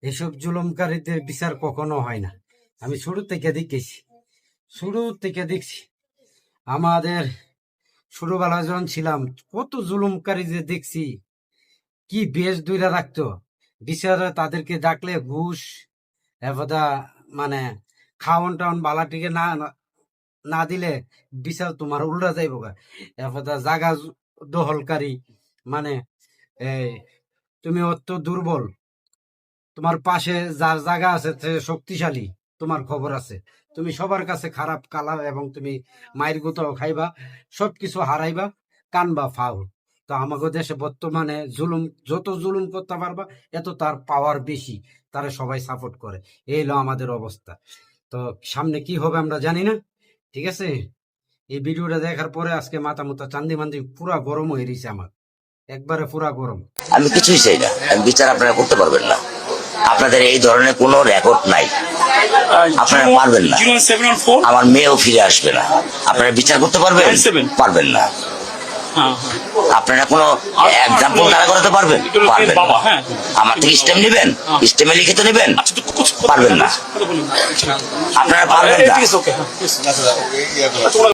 এসব জুলুমকারীদের বিচার কখনো হয় না। আমি শুরু থেকে দেখছি আমাদের ছোটবেলায় যখন ছিলাম, কত জুলুমকারী যে দেখছি, কি বেশ দূরে রাখতো বিচারে, তাদেরকে ডাকলে ঘুষ, এরপর মানে খাওয়ন টাউন বালাটিকে না না দিলে বিচার তোমার উল্টা যাইব গা। এরপর জাগা দখলকারী, মানে এই তুমি অত দুর্বল, তোমার পাশে যার জায়গা আছে সে শক্তিশালী, তোমার খবর আছে, তুমি সবার কাছে খারাপ কালা এবং তুমি মায়ের গুতাও খাইবা, সবকিছু হারাইবা, কানবা ফাউল। তো আমাদের দেশে বর্তমানে জুলুম, যত জুলুম করতে পারবা এত তার পাওয়ার বেশি, তারা সবাই সাপোর্ট করে। এই হলো আমাদের অবস্থা। তো সামনে কি হবে আমরা জানি না, ঠিক আছে। এই ভিডিওটা দেখার পরে আজকে মাথা মুথা চান্দি মান্দি পুরা গরম হয়ে রয়েছে আমার, একবারে পুরা গরম। আমি কিছুই চাই না, আমি বিচার আপনারা করতে পারবেন না, আপনাদের এই ধরনের কোনো রেকর্ড নাই, আপনারা পারবেন না, আমার মেয়েও ফিরে আসবে না, আপনারা বিচার করতে পারবেন পারবেন না, আপনারা কোনো এক্সাম্পল দাঁড়া করাতে পারবেন পারবেন না, আমার থেকে স্টেম নেবেন, স্টেমে লিখিত নেবেন পারবেন না, আপনারা পারবেন না।